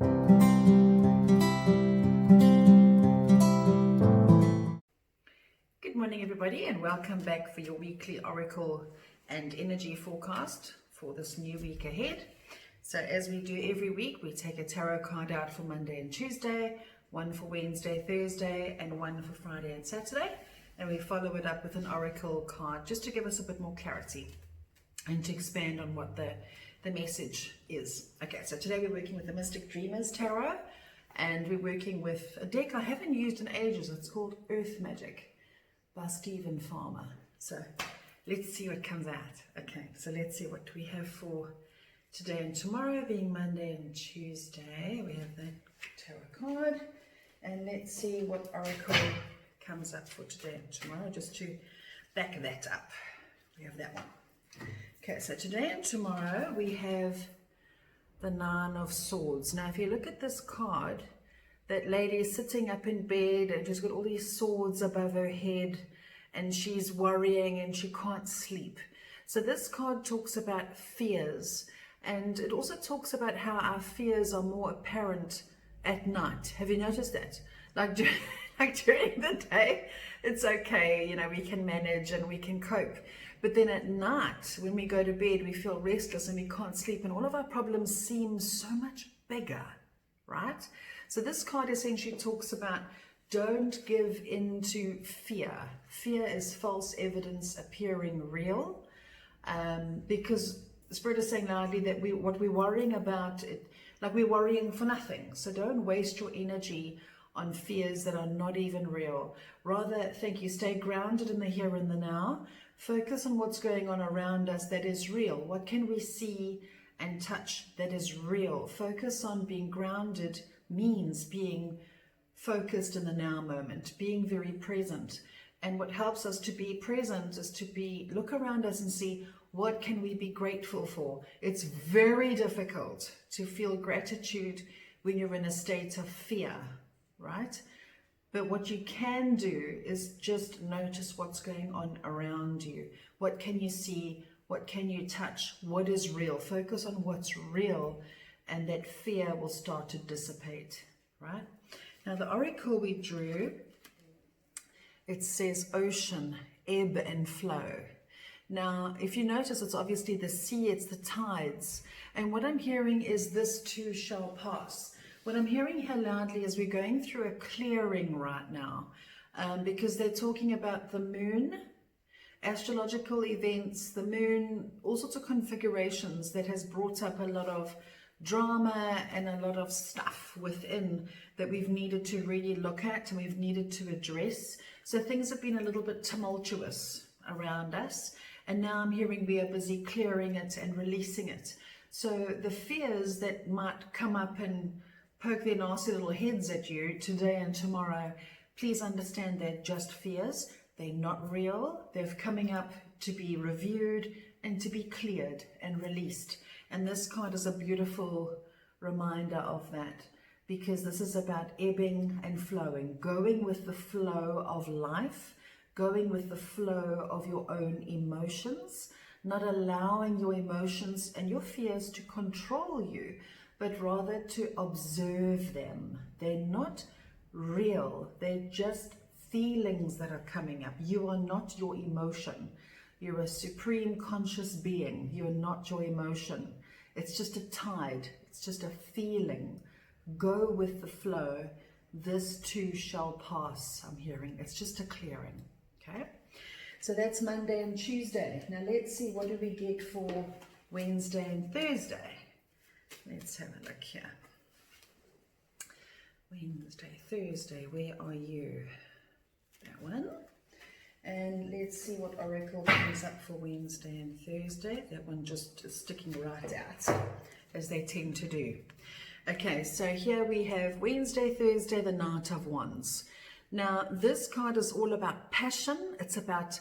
Good morning, everybody, and welcome back for your weekly oracle and energy forecast for this new week ahead. So as we do every week, we take a tarot card out for Monday and Tuesday, one for Wednesday, Thursday, and one for Friday and Saturday. And we follow it up with an oracle card just to give us a bit more clarity and to expand on what the message is. Okay, so today we're working with the Mystic Dreamers Tarot, and we're working with a deck I haven't used in ages. It's called Earth Magic by Stephen Farmer. So let's see what comes out. Okay, so let's see what we have for today and tomorrow, being Monday and Tuesday. We have the tarot card, and let's see what oracle comes up for today and tomorrow, just to back that up. We have that one. Okay, so today and tomorrow we have the Nine of Swords. Now if you look at this card, that lady is sitting up in bed and she's got all these swords above her head and she's worrying and she can't sleep. So this card talks about fears, and it also talks about how our fears are more apparent at night. Have you noticed that? Like during the day, it's okay, you know, we can manage and we can cope. But then at night, when we go to bed, we feel restless and we can't sleep, and all of our problems seem so much bigger, right? So this card essentially talks about don't give in to fear. Fear is false evidence appearing real, because the Spirit is saying loudly that what we're worrying about, like we're worrying for nothing. So don't waste your energy on fears that are not even real. Rather, stay grounded in the here and the now. Focus on what's going on around us that is real. What can we see and touch that is real? Focus on being grounded means being focused in the now moment, being very present. And what helps us to be present is to look around us and see, what can we be grateful for? It's very difficult to feel gratitude when you're in a state of fear, right? But what you can do is just notice what's going on around you. What can you see? What can you touch? What is real? Focus on what's real, and that fear will start to dissipate, right? Now the oracle we drew, it says ocean, ebb and flow. Now, if you notice, it's obviously the sea, it's the tides. And what I'm hearing is this too shall pass. What I'm hearing here loudly is we're going through a clearing right now, because they're talking about the moon, astrological events, the moon, all sorts of configurations that has brought up a lot of drama and a lot of stuff within that we've needed to really look at and we've needed to address. So things have been a little bit tumultuous around us, and now I'm hearing we are busy clearing it and releasing it. So the fears that might come up and poke their nasty little heads at you today and tomorrow, please understand they're just fears. They're not real. They're coming up to be reviewed and to be cleared and released. And this card is a beautiful reminder of that, because this is about ebbing and flowing, going with the flow of life, going with the flow of your own emotions, not allowing your emotions and your fears to control you, but rather to observe them. They're not real. They're just feelings that are coming up. You are not your emotion. You're a supreme conscious being. You're not your emotion. It's just a tide. It's just a feeling. Go with the flow. This too shall pass, I'm hearing. It's just a clearing. Okay? So that's Monday and Tuesday. Now let's see, what do we get for Wednesday and Thursday? Let's have a look here. Wednesday, Thursday, where are you? That one. And let's see what oracle comes up for Wednesday and Thursday. That one just is sticking right out, as they tend to do. Okay, so here we have Wednesday, Thursday, the Knight of Wands. Now, this card is all about passion. It's about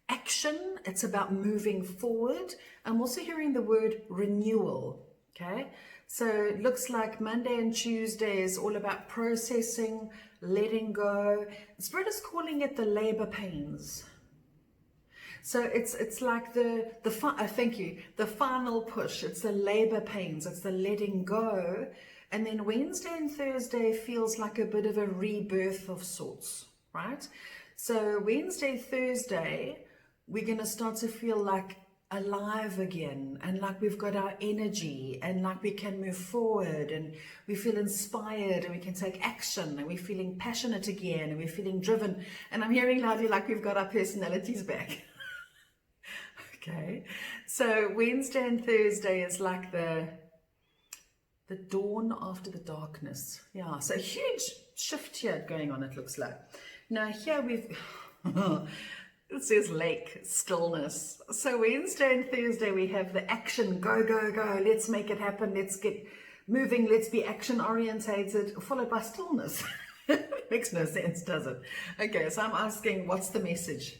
action. It's about moving forward. I'm also hearing the word renewal. Okay, so it looks like Monday and Tuesday is all about processing, letting go. The Spirit is calling it the labor pains. So it's like the final push. It's the labor pains. It's the letting go. And then Wednesday and Thursday feels like a bit of a rebirth of sorts, right? So Wednesday, Thursday, we're going to start to feel like alive again, and like we've got our energy, and like we can move forward, and we feel inspired, and we can take action, and we're feeling passionate again, and we're feeling driven. And I'm hearing loudly like we've got our personalities back. Okay, so Wednesday and Thursday is like the dawn after the darkness. Yeah, so huge shift here going on, it looks like. Now here we've, it says lake, stillness. So Wednesday and Thursday we have the action, go, go, go, let's make it happen, let's get moving, let's be action orientated, followed by stillness. Makes no sense, does it? Okay, so I'm asking, what's the message?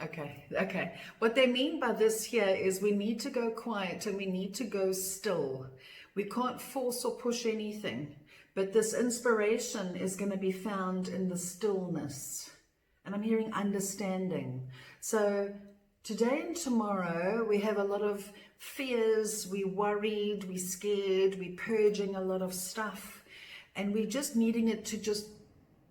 Okay. What they mean by this here is we need to go quiet and we need to go still. We can't force or push anything, but this inspiration is going to be found in the stillness. And I'm hearing understanding. So today and tomorrow we have a lot of fears, we're worried, we're scared, we're purging a lot of stuff, and we're just needing it to just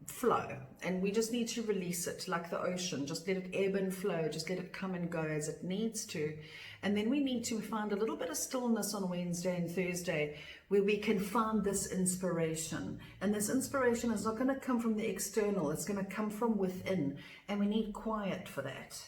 flow, and we just need to release it like the ocean. Just let it ebb and flow, just let it come and go as it needs to. And then we need to find a little bit of stillness on Wednesday and Thursday where we can find this inspiration. And this inspiration is not going to come from the external, it's going to come from within, and we need quiet for that,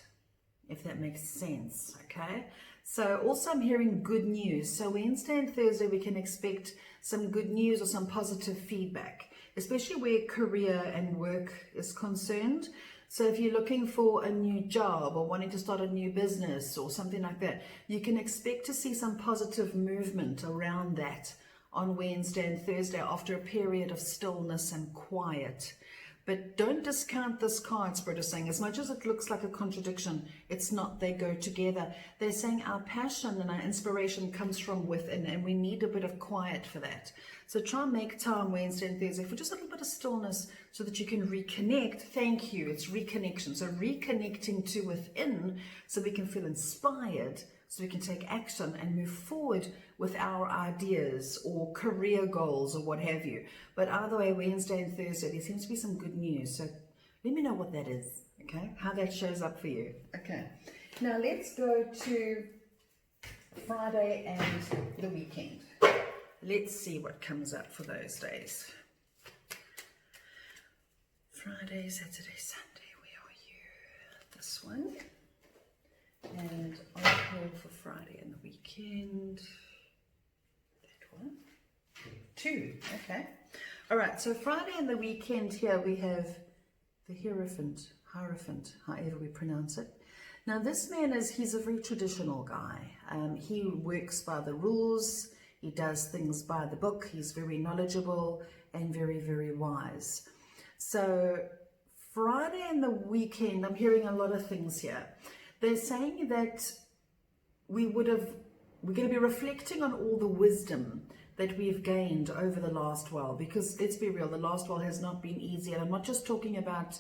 if that makes sense. Okay, so also I'm hearing good news. So Wednesday and Thursday we can expect some good news or some positive feedback, especially where career and work is concerned. So if you're looking for a new job or wanting to start a new business or something like that, you can expect to see some positive movement around that on Wednesday and Thursday after a period of stillness and quiet. But don't discount this card, Spirit is saying. As much as it looks like a contradiction, it's not. They go together. They're saying our passion and our inspiration comes from within, and we need a bit of quiet for that. So try and make time Wednesday and Thursday for just a little bit of stillness so that you can reconnect. Thank you. It's reconnection. So reconnecting to within so we can feel inspired, so we can take action and move forward with our ideas or career goals or what have you. But either way, Wednesday and Thursday, there seems to be some good news. So let me know what that is, okay? How that shows up for you. Okay. Now let's go to Friday and the weekend. Let's see what comes up for those days. Friday, Saturday, Sunday, where are you? This one. And Oracle for Friday and the weekend. That one. 2, okay. All right, so Friday and the weekend here we have the Hierophant, however we pronounce it. Now this man he's a very traditional guy. He works by the rules. He does things by the book. He's very knowledgeable and very, very wise. So Friday and the weekend, I'm hearing a lot of things here. They're saying that we're going to be reflecting on all the wisdom that we've gained over the last while, because let's be real, the last while has not been easy. And I'm not just talking about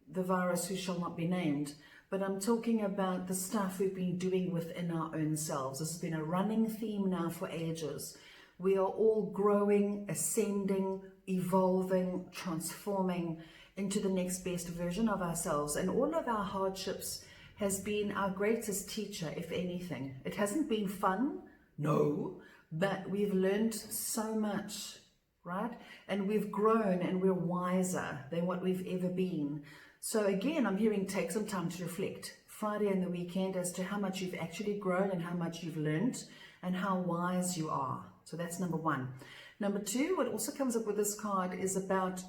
the virus who shall not be named, but I'm talking about the stuff we've been doing within our own selves. This has been a running theme now for ages. We are all growing, ascending, evolving, transforming into the next best version of ourselves. And all of our hardships has been our greatest teacher, if anything. It hasn't been fun, no, but we've learned so much, right? And we've grown and we're wiser than what we've ever been. So again, I'm hearing take some time to reflect Friday and the weekend as to how much you've actually grown and how much you've learned and how wise you are. So that's number 1. Number 2, what also comes up with this card is about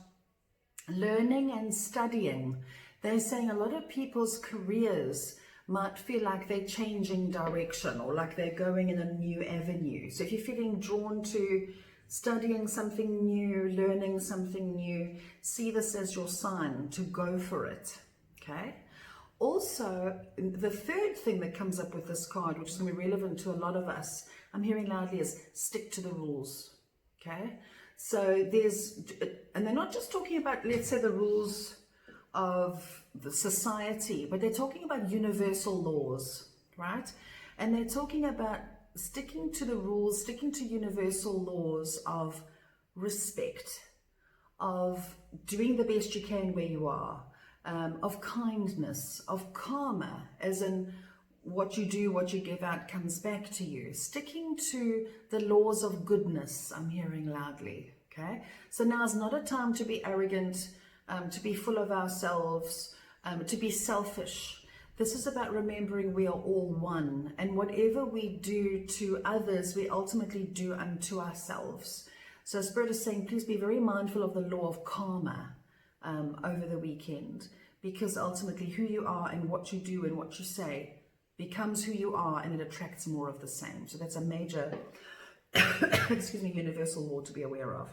learning and studying. They're saying a lot of people's careers might feel like they're changing direction or like they're going in a new avenue. So if you're feeling drawn to studying something new, learning something new, see this as your sign to go for it, okay? Also, the third thing that comes up with this card, which is going to be relevant to a lot of us, I'm hearing loudly, is stick to the rules, okay? So and they're not just talking about, let's say, the rules of the society, but they're talking about universal laws, right? And they're talking about sticking to the rules, sticking to universal laws of respect, of doing the best you can where you are, of kindness, of karma, as in what you do, what you give out comes back to you. Sticking to the laws of goodness, I'm hearing loudly, okay? So now is not a time to be arrogant, to be full of ourselves, to be selfish. This is about remembering we are all one, and whatever we do to others, we ultimately do unto ourselves. So Spirit is saying, please be very mindful of the law of karma over the weekend, because ultimately who you are and what you do and what you say becomes who you are, and it attracts more of the same. So that's a major, excuse me, universal law to be aware of.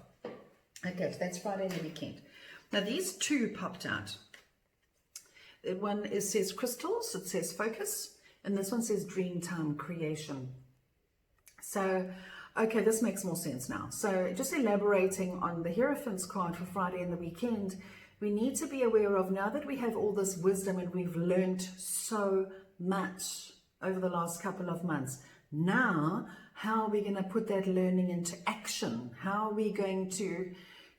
Okay, so that's Friday the weekend. Now these two popped out. One says crystals, it says focus, and this one says dream time creation. So, okay, this makes more sense now. So just elaborating on the Hierophant's card for Friday and the weekend, we need to be aware of, now that we have all this wisdom and we've learned so much over the last couple of months, now how are we going to put that learning into action? How are we going to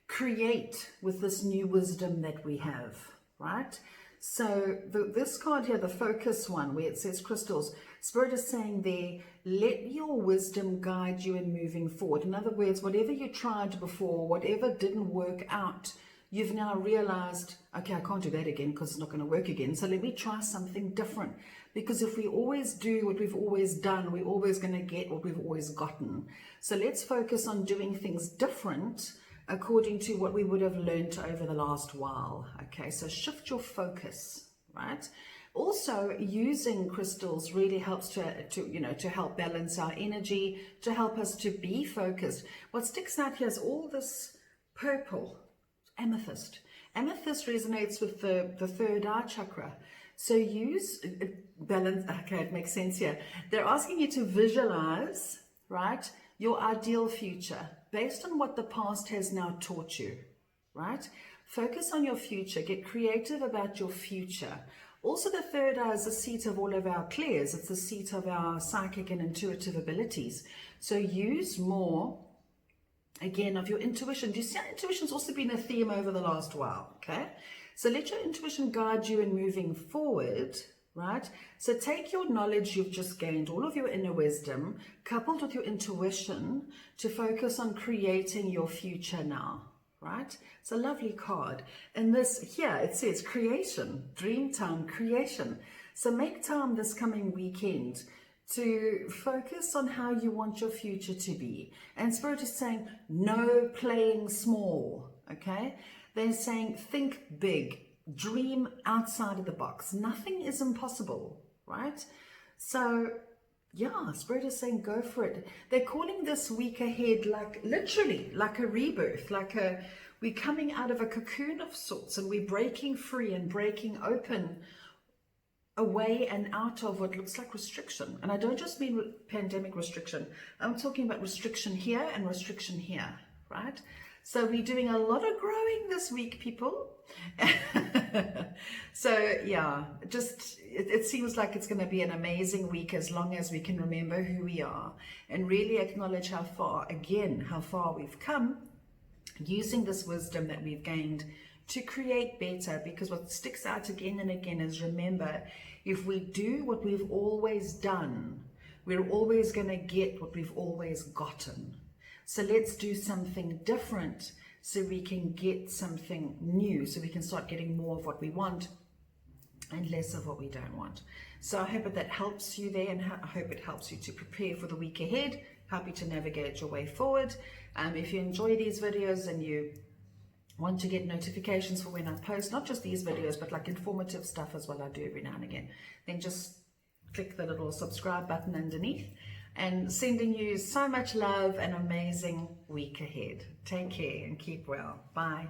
create with this new wisdom that we have, right? So this card here, the focus one, where it says crystals, Spirit is saying there, let your wisdom guide you in moving forward. In other words, whatever you tried before, whatever didn't work out, you've now realized, okay, I can't do that again because it's not going to work again. So let me try something different. Because if we always do what we've always done, we're always going to get what we've always gotten. So let's focus on doing things different according to what we would have learned over the last while. Okay, so shift your focus, right? Also, using crystals really helps to help balance our energy, to help us to be focused. What sticks out here is all this purple, amethyst. Amethyst resonates with the third eye chakra. So use balance. Okay, it makes sense here. They're asking you to visualize, right, your ideal future based on what the past has now taught you, right? Focus on your future. Get creative about your future. Also, the third eye is the seat of all of our clairs. It's the seat of our psychic and intuitive abilities. So use more, again, of your intuition. Do you see how intuition's also been a theme over the last while, okay? So let your intuition guide you in moving forward, right? So take your knowledge you've just gained, all of your inner wisdom, coupled with your intuition, to focus on creating your future now, right? It's a lovely card. And this here, it says creation, dream time, creation. So make time this coming weekend to focus on how you want your future to be. And Spirit is saying, no playing small, okay? They're saying, think big, dream outside of the box. Nothing is impossible, right? So, yeah, Spirit is saying, go for it. They're calling this week ahead like, literally, like a rebirth, we're coming out of a cocoon of sorts, and we're breaking free and breaking open away and out of what looks like restriction. And I don't just mean pandemic restriction. I'm talking about restriction here and restriction here, right? So we're doing a lot of growing this week, people. So yeah, just it seems like it's going to be an amazing week as long as we can remember who we are and really acknowledge how far we've come, using this wisdom that we've gained to create better. Because what sticks out again and again is, remember, if we do what we've always done, we're always going to get what we've always gotten. So let's do something different so we can get something new, so we can start getting more of what we want and less of what we don't want. So I hope that helps you there, and I hope it helps you to prepare for the week ahead, help you to navigate your way forward. If you enjoy these videos and you want to get notifications for when I post, not just these videos, but like informative stuff as well, I do every now and again, then just click the little subscribe button underneath. And sending you so much love and amazing week ahead. Take care and keep well. Bye.